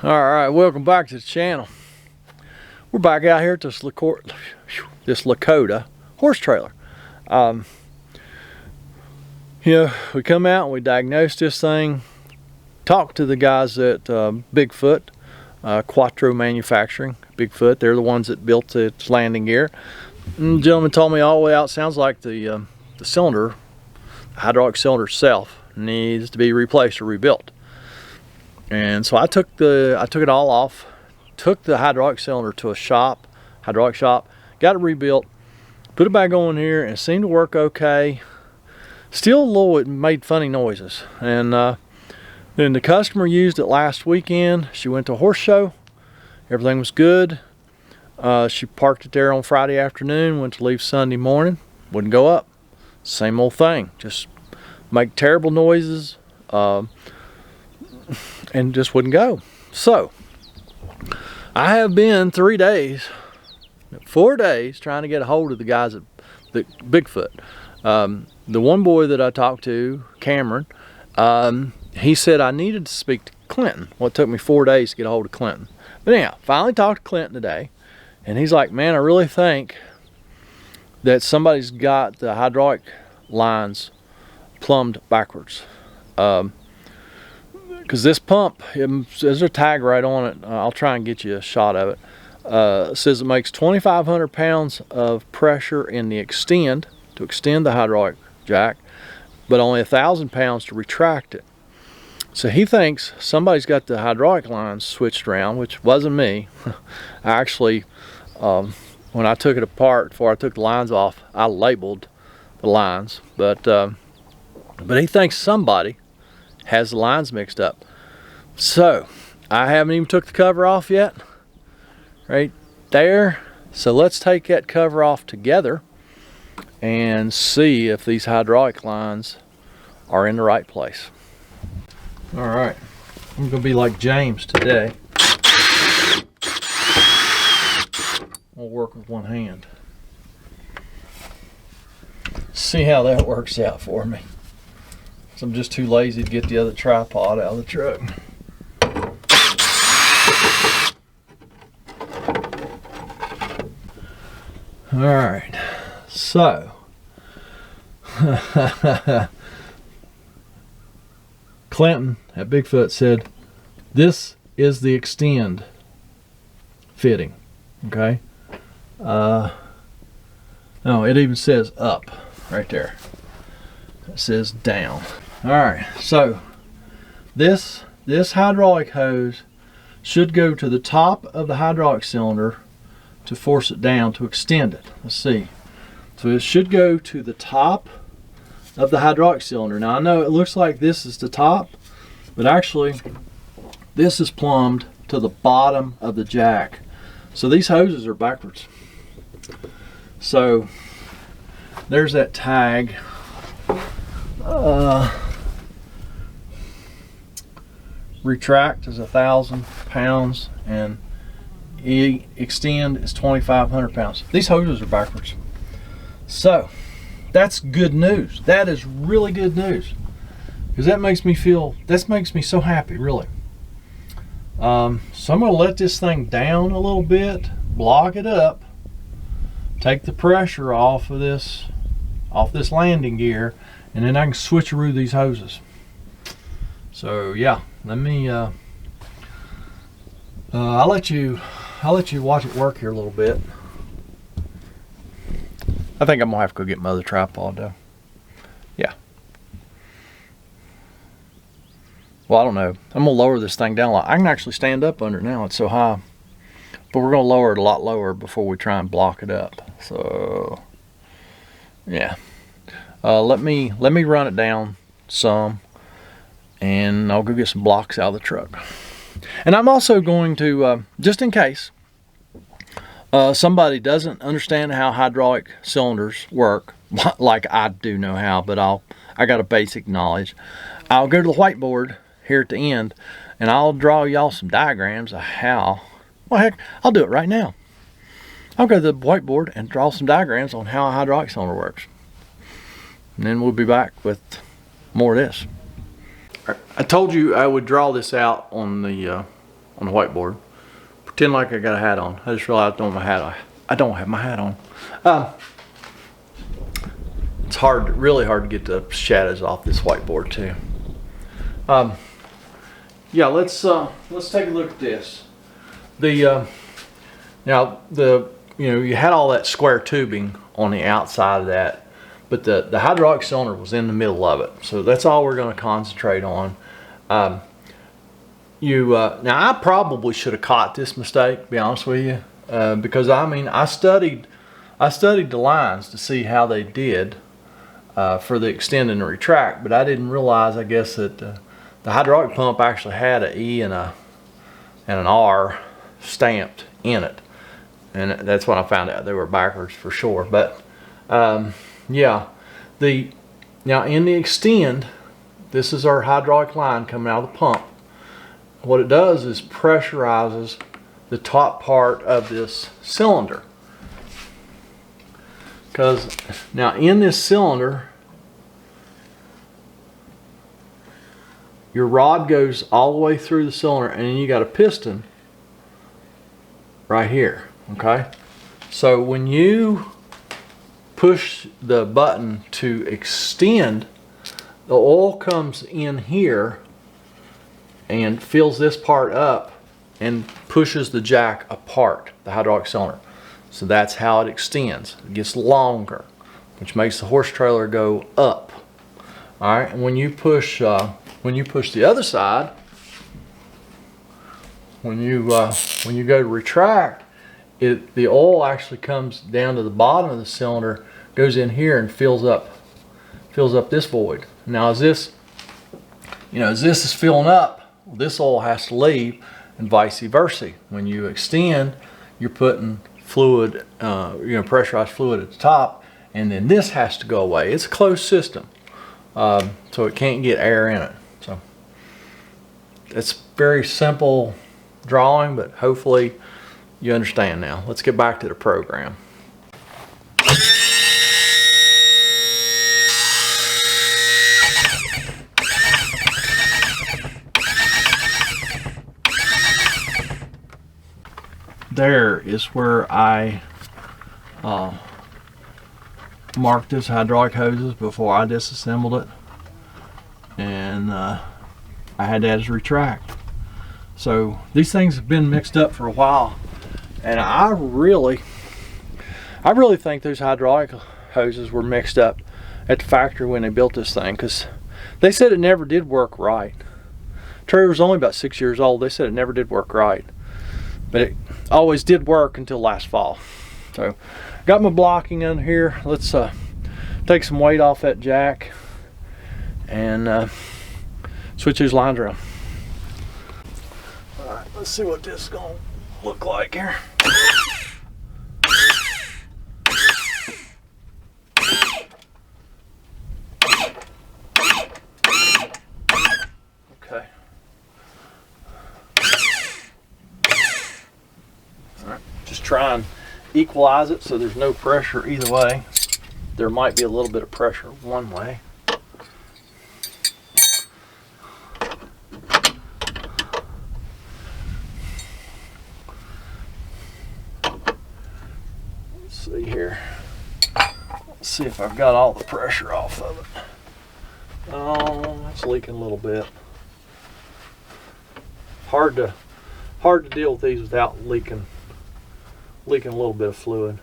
Alright, welcome back to the channel. We're back out here at this Lakota horse trailer. We come out and we diagnosed this thing, talked to the guys at Bigfoot, Quattro Manufacturing, Bigfoot. They're the ones that built its landing gear. And the gentleman told me all the way out, sounds like the cylinder, the hydraulic cylinder itself, needs to be replaced or rebuilt. And so I took it all off, took the hydraulic cylinder to a hydraulic shop, got it rebuilt, put it back on here, and it seemed to work okay. Still a little, it made funny noises. And then the customer used it last weekend. She went to a horse show, everything was good. She parked it there on Friday afternoon, went to leave Sunday morning, wouldn't go up. Same old thing, just make terrible noises. And just wouldn't go. So I have been 4 days trying to get a hold of the guys at Bigfoot. The one boy that I talked to, Cameron, he said I needed to speak to Clinton. Well, it took me 4 days to get a hold of Clinton. But anyhow, finally talked to Clinton today, and he's like, man, I really think that somebody's got the hydraulic lines plumbed backwards. Because this pump, there's a tag right on it. I'll try and get you a shot of it. It says it makes 2,500 pounds of pressure in the extend, to extend the hydraulic jack, but only 1,000 pounds to retract it. So he thinks somebody's got the hydraulic lines switched around, which wasn't me. I actually, when I took it apart, before I took the lines off, I labeled the lines. But he thinks somebody has the lines mixed up. So I haven't even took the cover off yet, right there. So let's take that cover off together and see if these hydraulic lines are in the right place. All right, I'm gonna be like James today. We'll work with one hand. See how that works out for me. So I'm just too lazy to get the other tripod out of the truck. All right, so Clinton at Bigfoot said this is the extend fitting. Okay. No, it even says up right there. It says down. All right, so this hydraulic hose should go to the top of the hydraulic cylinder to force it down to extend it. Let's see. So it should go to the top of the hydraulic cylinder. Now I know it looks like this is the top, but actually this is plumbed to the bottom of the jack. So these hoses are backwards. So there's that tag. Retract is 1,000 pounds and extend is 2,500 pounds. These hoses are backwards. So that's good news. That is really good news, because that makes me so happy, really. So I'm gonna let this thing down a little bit, block it up, take the pressure off this landing gear, and then I can switcheroo these hoses. So yeah, let me I'll let you watch it work here a little bit. I think I'm gonna have to go get my other tripod though. Yeah. Well, I don't know. I'm gonna lower this thing down a lot. I can actually stand up under it now, it's so high. But we're gonna lower it a lot lower before we try and block it up. So yeah. Let me run it down some, and I'll go get some blocks out of the truck. And I'm also going to, just in case somebody doesn't understand how hydraulic cylinders work, like I do know how, but I got a basic knowledge. I'll go to the whiteboard here at the end, and I'll draw y'all some diagrams of how. Well, heck, I'll do it right now. I'll go to the whiteboard and draw some diagrams on how a hydraulic cylinder works. And then we'll be back with more of this. I told you I would draw this out on the on the whiteboard. Pretend like I got a hat on. I just realized I don't have my hat on. I don't have my hat on. It's hard, really hard to get the shadows off this whiteboard too. Yeah, let's take a look at this. Now you had all that square tubing on the outside of that, but the hydraulic cylinder was in the middle of it. So that's all we're going to concentrate on. Now I probably should have caught this mistake, to be honest with you, because I studied the lines to see how they did for the extend and the retract, but I didn't realize, I guess, that the hydraulic pump actually had an E and an R stamped in it, and that's when I found out they were backwards for sure. But yeah, now in the extend, this is our hydraulic line coming out of the pump. What it does is pressurizes the top part of this cylinder, because now in this cylinder your rod goes all the way through the cylinder, and then you got a piston right here. Okay, so when you push the button to extend, the oil comes in here and fills this part up and pushes the jack apart, the hydraulic cylinder. So that's how it extends. It gets longer, which makes the horse trailer go up. All right, and when you push the other side, when you go to retract, the oil actually comes down to the bottom of the cylinder, goes in here and fills up this void. Now as this is filling up, this oil has to leave, and vice versa. When you extend, you're putting fluid, pressurized fluid at the top, and then this has to go away. It's a closed system, so it can't get air in it. So it's very simple drawing, but hopefully you understand now. Let's get back to the program. There is where I marked this hydraulic hoses before I disassembled it, and I had that as retract. So these things have been mixed up for a while, and I really think those hydraulic hoses were mixed up at the factory when they built this thing, because they said it never did work right. Trailer was only about 6 years old. They said it never did work right, but it always did work until last fall. So got my blocking in here. Let's take some weight off that jack and switch those lines around. All right, let's see what this is gonna look like here. Okay. All right, just try and equalize it so there's no pressure either way. There might be a little bit of pressure one way. Let's see here. Let's see if I've got all the pressure off of it. Oh, it's leaking a little bit. Hard to deal with these without leaking a little bit of fluid.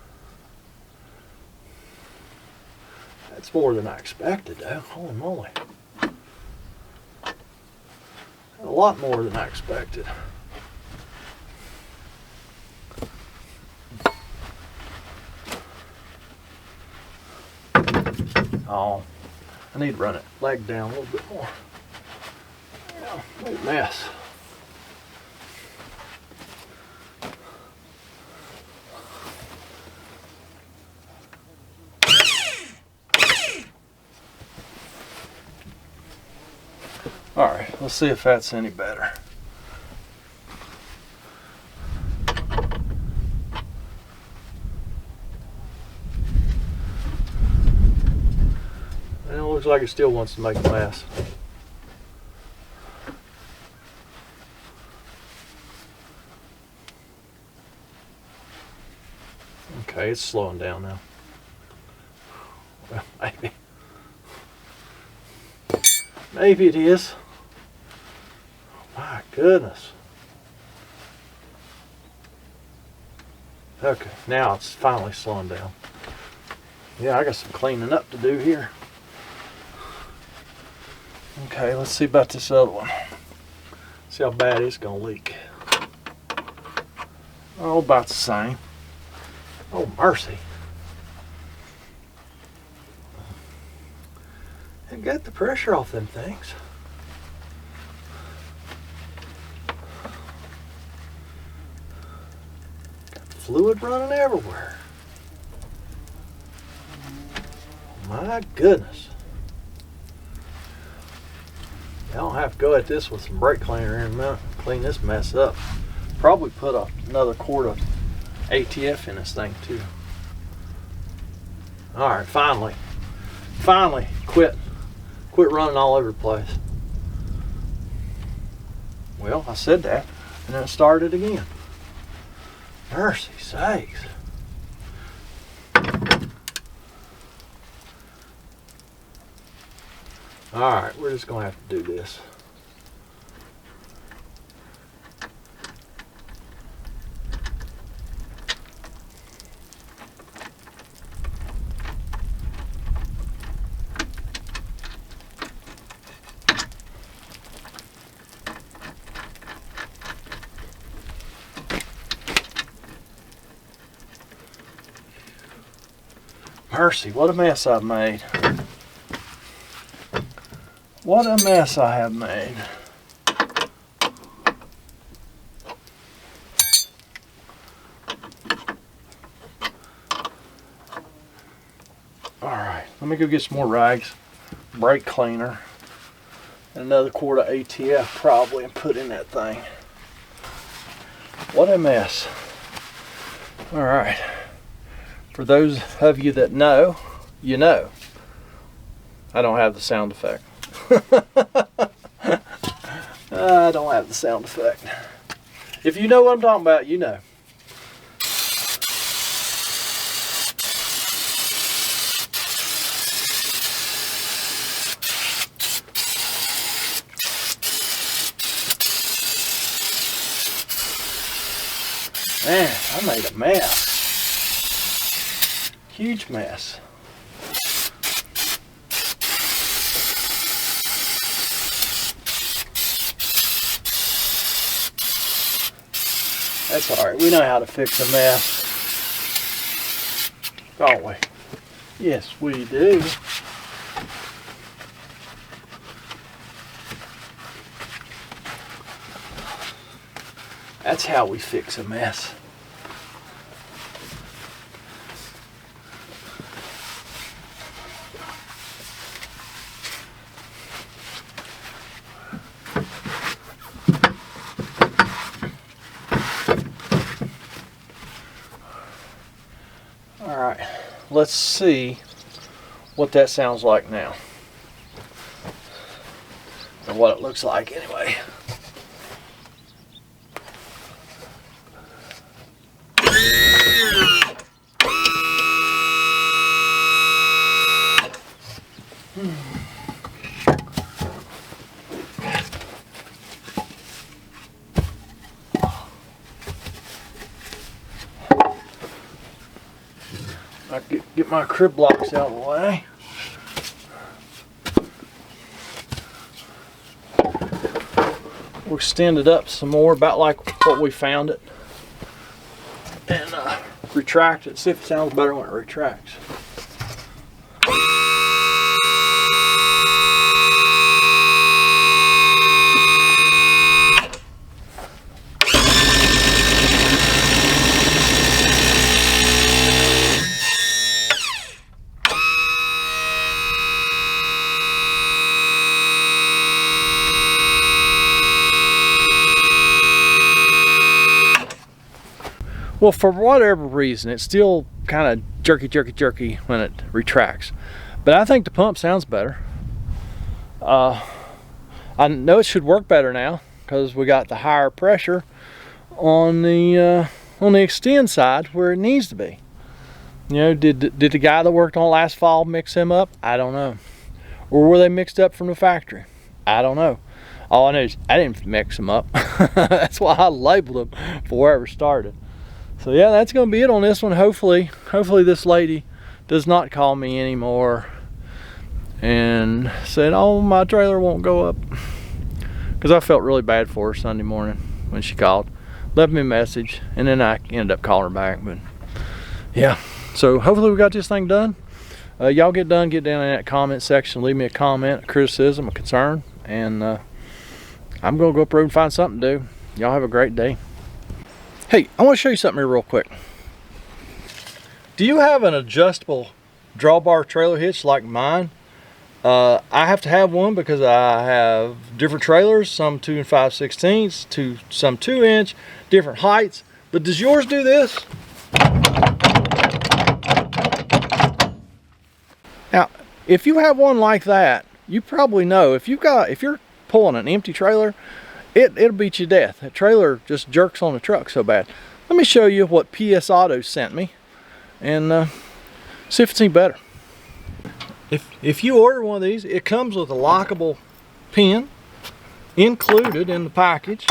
That's more than I expected though. Holy moly. A lot more than I expected. Oh, I need to run it leg down a little bit more. Yeah, what a mess. All right, let's see if that's any better. Well, it looks like it still wants to make a mess. Okay, it's slowing down now. Well, maybe. Maybe it is. My goodness. Okay, now it's finally slowing down. Yeah, I got some cleaning up to do here. Okay, let's see about this other one. See how bad it's gonna leak. Oh, about the same. Oh, mercy. It got the pressure off them things. Got fluid running everywhere. My goodness. I'll have to go at this with some brake cleaner in a minute. Clean this mess up. Probably put another quart of ATF in this thing too. Alright, finally quit running all over the place. Well, I said that and then it started again. Mercy sakes. Alright, we're just gonna have to do this. Mercy, what a mess I've made. What a mess I have made. Alright, let me go get some more rags, brake cleaner, and another quart of ATF probably, and put in that thing. What a mess. Alright. For those of you that know, you know. I don't have the sound effect. I don't have the sound effect. If you know what I'm talking about, you know. Man, I made a mess. Huge mess. That's alright, we know how to fix a mess. Don't we? Yes, we do. That's how we fix a mess. Alright, let's see what that sounds like now. Or what it looks like anyway. I get my crib blocks out of the way. We'll extend it up some more, about like what we found it, and retract it. See if it sounds better when it retracts. Well, for whatever reason, it's still kind of jerky when it retracts. But I think the pump sounds better. I know it should work better now because we got the higher pressure on the extend side where it needs to be. You know, did the guy that worked on it last fall mix them up? I don't know. Or were they mixed up from the factory? I don't know. All I know is I didn't mix them up. That's why I labeled them before I ever started. So yeah, that's gonna be it on this one. Hopefully this lady does not call me anymore and said, oh, my trailer won't go up. Because I felt really bad for her Sunday morning when she called. Left me a message, and then I ended up calling her back. But yeah, so hopefully we got this thing done. Y'all get down in that comment section, leave me a comment, a criticism, a concern, and I'm gonna go up the road and find something to do. Y'all have a great day. Hey, I want to show you something here real quick. Do you have an adjustable drawbar trailer hitch like mine? I have to have one because I have different trailers, some 2 5/16, some 2-inch, different heights. But does yours do this? Now, if you have one like that, you probably know if you're pulling an empty trailer, it'll beat you to death. That trailer just jerks on the truck so bad. Let me show you what PS Auto sent me and see if it's any better. If you order one of these, it comes with a lockable pin included in the package.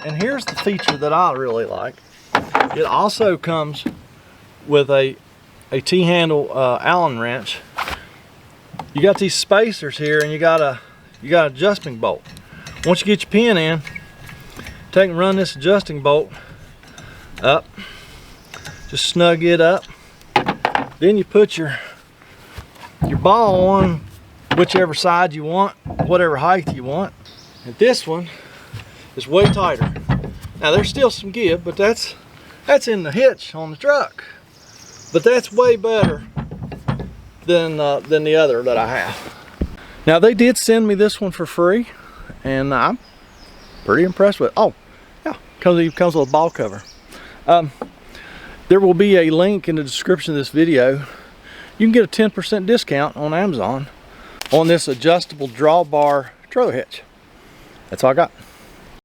And here's the feature that I really like. It also comes with a T-handle Allen wrench. You got these spacers here, and you got an adjusting bolt. Once you get your pin in, take and run this adjusting bolt up. Just snug it up. Then you put your ball on whichever side you want, whatever height you want. And this one is way tighter. Now there's still some give, but that's in the hitch on the truck. But that's way better than the other that I have. Now they did send me this one for free, and I'm pretty impressed with it. Oh, yeah, it comes with a ball cover. There will be a link in the description of this video. You can get a 10% discount on Amazon on this adjustable drawbar trailer hitch. That's all I got.